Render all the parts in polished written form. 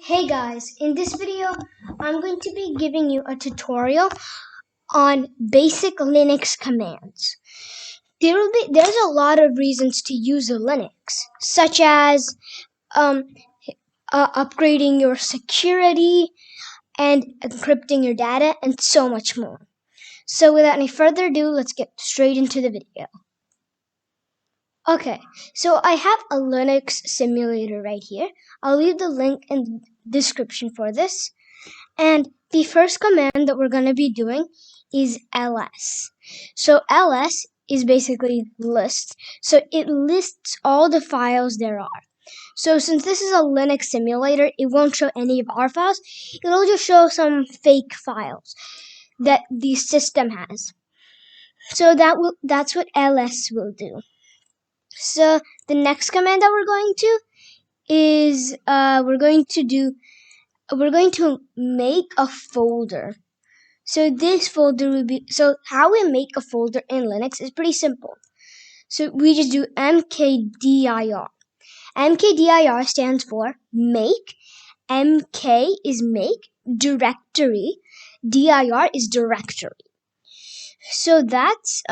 Hey guys, in this video I'm going to be giving you a tutorial on basic Linux commands. There's a lot of reasons to use a Linux, such as upgrading your security and encrypting your data and so much more. So without any further ado, let's get straight into the video. Okay, so I have a Linux simulator right here. I'll leave the link in the description for this. And the first command that we're going to be doing is ls. So ls is basically list. So it lists all the files there are. So since this is a Linux simulator, it won't show any of our files. It'll just show some fake files that the system has. So that's what ls will do. So the next command that we're going to is we're going to make a folder. So this folder will be, so how we make a folder in Linux is pretty simple. So we just do mkdir. Mkdir stands for make. Mk is make, directory, dir is directory. So that's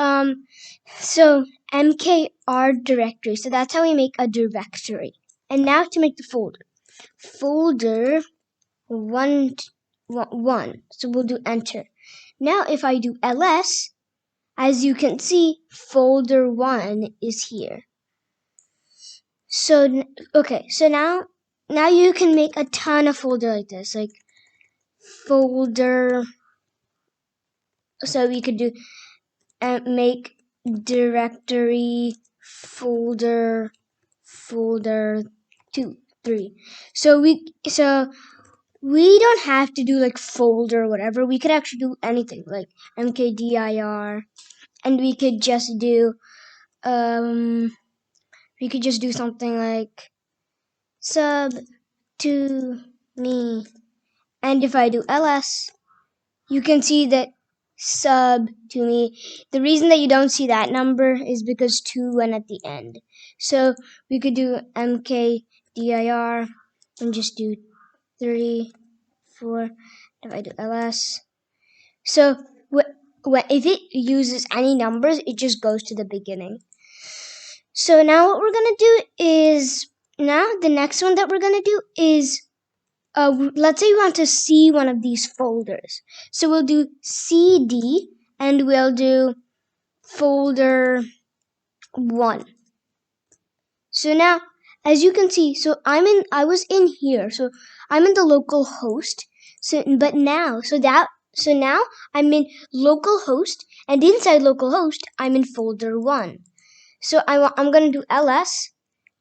so mkr directory. So that's how we make a directory. And now to make the folder. Folder 1. So we'll do enter. Now if I do ls, as you can see, folder 1 is here. So okay, so now you can make a ton of folder like this, like folder. So we could do make directory folder 2, 3. So we don't have to do like folder or whatever. We could actually do anything like mkdir, and we could just do something like sub to me. And if I do ls, you can see that sub to me. The reason that you don't see that number is because 2 went at the end. So we could do mkdir and just do 3, 4. If I do ls, so if it uses any numbers, it just goes to the beginning. So now what we're gonna do is, now the next one that we're gonna do is, let's say we want to see one of these folders. So we'll do cd and we'll do folder 1. So now, as you can see, so I was in here, so I'm in the local host. So now I'm in localhost, and inside localhost I'm in folder 1. So I'm gonna do ls,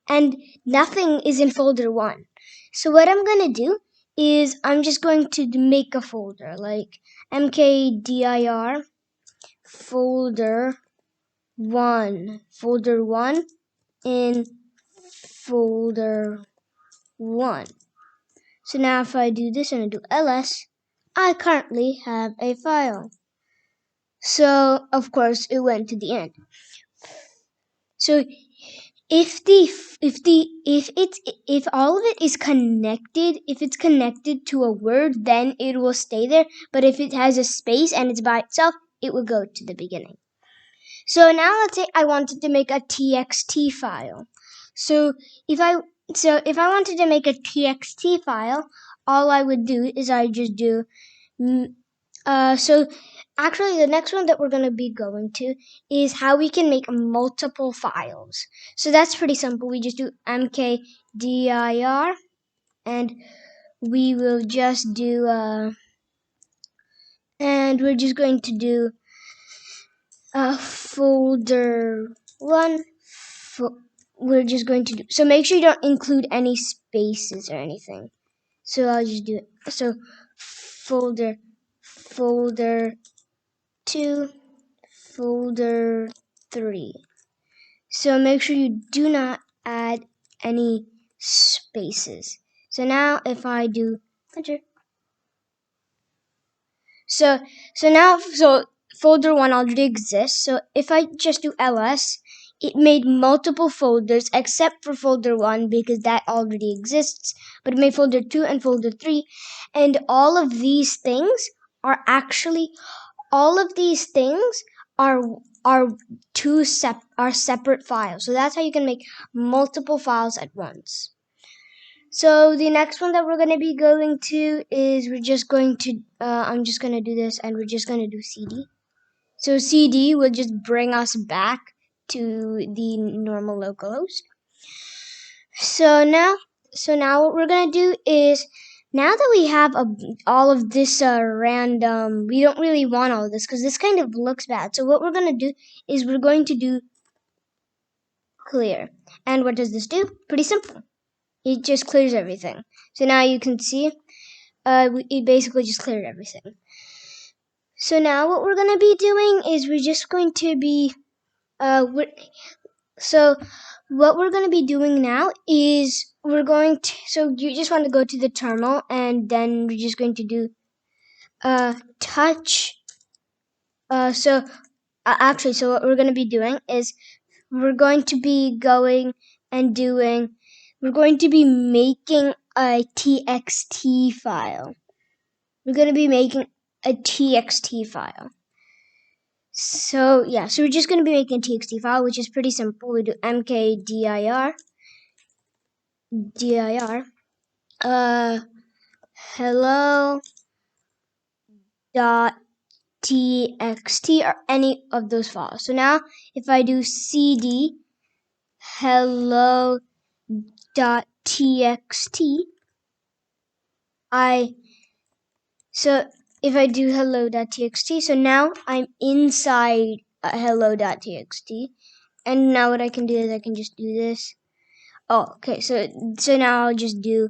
and nothing is in folder 1. So what I'm gonna do is I'm just going to make a folder like mkdir folder 1 in folder 1. So now if I do this and I do ls, I currently have a file. So of course it went to the end. So if all of it is connected, if it's connected to a word, then it will stay there. But if it has a space and it's by itself, it will go to the beginning. So now let's say I wanted to make a txt file. So if I wanted to make a txt file, all I would do is I just do so actually the next one that we're going to be going to is how we can make multiple files. So that's pretty simple. We just do mkdir and we will just do and we're just going to do folder 1. We're just going to do, so make sure you don't include any spaces or anything. So I'll just do it. So folder 2, folder 3. So make sure you do not add any spaces. So now if I do enter, so folder 1 already exists. So if I just do ls, it made multiple folders except for folder 1 because that already exists, but it made folder 2 and folder 3, and all of these things are separate files. So that's how you can make multiple files at once. So the next one that we're going to be going to is I'm just going to do this, and we're just going to do cd. So cd will just bring us back to the normal localhost. So now what we're going to do is, now that we have all of this random, we don't really want all of this because this kind of looks bad. So what we're going to do is we're going to do clear. And what does this do? Pretty simple. It just clears everything. So now you can see it basically just cleared everything. So now what we're going to be doing is we're just going to be so what we're going to be doing now is so you just want to go to the terminal, and then we're just going to do touch. So what we're going to be doing is we're going to be making a txt file. We're going to be making a txt file. So yeah, so we're just going to be making a txt file, which is pretty simple. We do mkdir hello dot txt or any of those files. So now if I do cd hello dot txt, if I do hello.txt, so now I'm inside hello.txt, and now what I can do is I can just do this. Oh, okay, so now I'll just do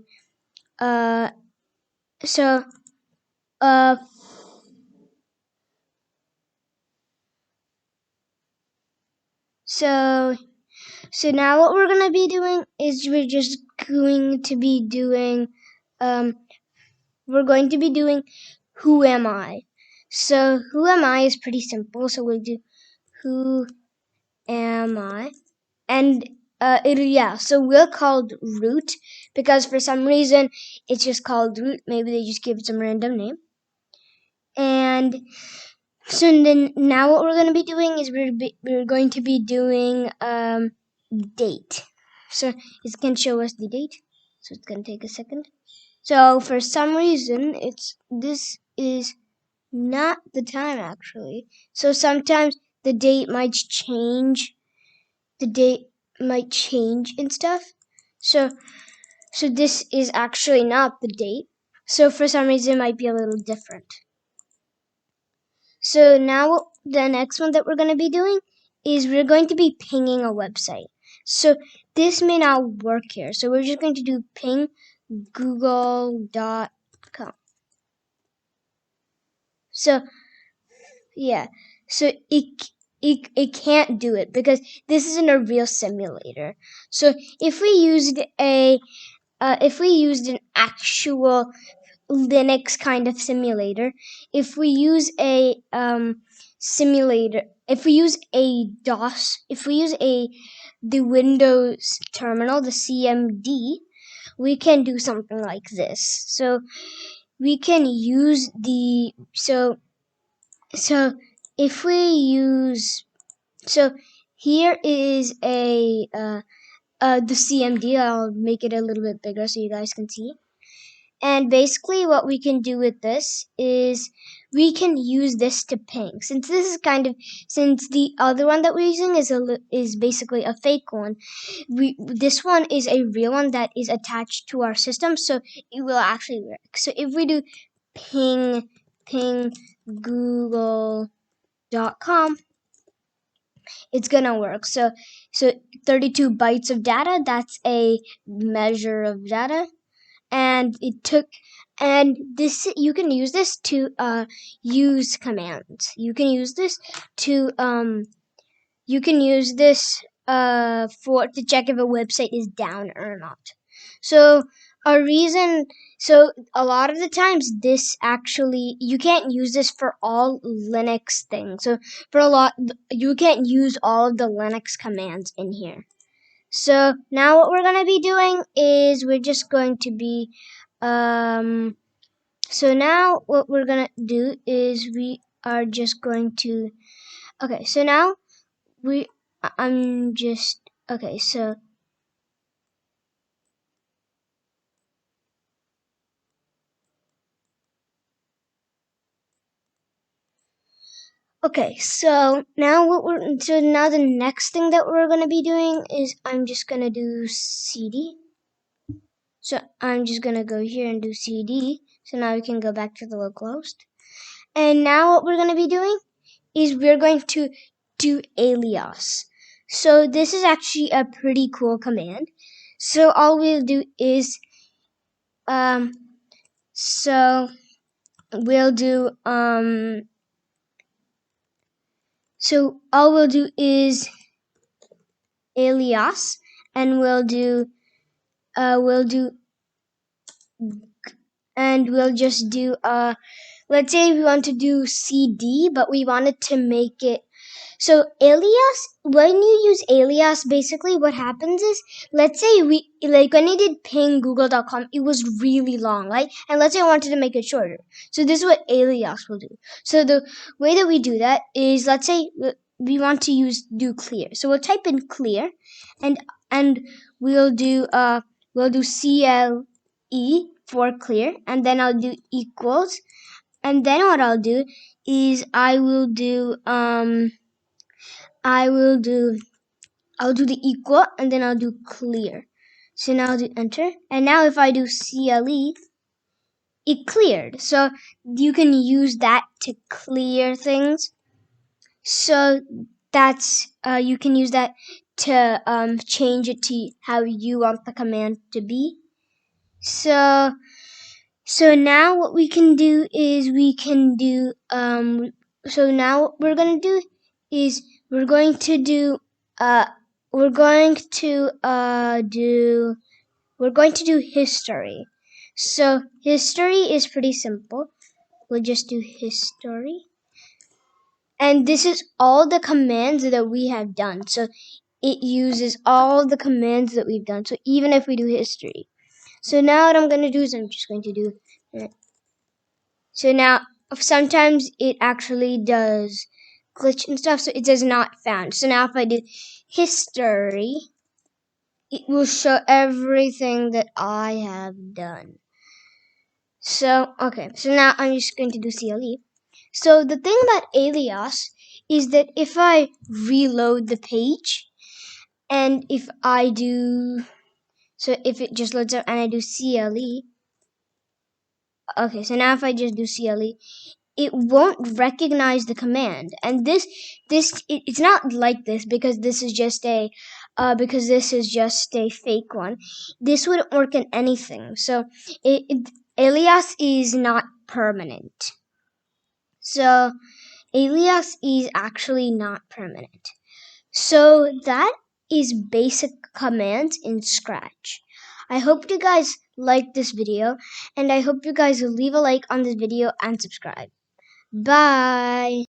so now what we're going to be doing is we're going to be doing who am I. So who am I is pretty simple. So we'll do who am I, and so we'll call root because for some reason it's just called root. Maybe they just give it some random name. And so then now what we're going to be doing is we're going to be doing date. So it can show us the date. So it's going to take a second. So for some reason this is not the time actually. So sometimes the date might change. And stuff. So this is actually not the date. So for some reason it might be a little different. So now the next one that we're going to be doing is we're going to be pinging a website. So this may not work here. So we're just going to do ping google.com. So yeah, so it can't do it because this isn't a real simulator. So if we used an actual Linux kind of simulator, if we use a the Windows terminal, the CMD, we can do something like this. So we can use here is the CMD. I'll make it a little bit bigger so you guys can see. And basically what we can do with this is we can use this to ping. Since the other one that we're using is basically a fake one, this one is a real one that is attached to our system, so it will actually work. So if we do ping google.com, it's gonna work. So 32 bytes of data, that's a measure of data. And this, you can use this to use commands. You can use this to to check if a website is down or not. So a reason. So a lot of the times this actually, you can't use this for all Linux things. So for a lot, you can't use all of the Linux commands in here. So now what we're going to be doing is we're just going to be, so now what we're going to do is we are just going to, okay, so now I'm just, okay, so okay, so now now the next thing that we're gonna be doing is I'm just gonna do CD. So I'm just gonna go here and do CD. So now we can go back to the localhost. And now what we're gonna be doing is we're going to do Alias. So this is actually a pretty cool command. So all we'll do is so we'll do so all we'll do is Alias, and we'll just do let's say we want to do CD, but we wanted to make it so Alias. When you use Alias, basically what happens is, let's say we like when I did ping google.com, it was really long, right? And let's say I wanted to make it shorter. So this is what Alias will do. So the way that we do that is, let's say we want to do clear. So we'll type in clear, and we'll do CLE for clear, and then I'll do equals, and then what I'll do is I'll do the equal, and then I'll do clear. So now I'll do enter, and now if I do CLE, it cleared. So you can use that to clear things. So that's you can use that to change it to how you want the command to be. So now what we can do is we can do so now what we're going to do is we're going to do history. So history is pretty simple. We'll just do history. And this is all the commands that we have done. So it uses all the commands that we've done. So even if we do history. So now what I'm going to do is I'm just going to do so now sometimes it actually does glitch and stuff, so it says not found. So now if I do history, it will show everything that I have done. So okay, so now I'm just going to do CLE. So the thing about Alias is that if I reload the page, and if it just loads up and I do CLE, okay, so now if I just do CLE, it won't recognize the command. And it's not like this because this is just a fake one. This wouldn't work in anything. So Alias is not permanent. So Alias is actually not permanent. So that is basic commands in Scratch. I hope you guys liked this video, and I hope you guys will leave a like on this video and subscribe. Bye!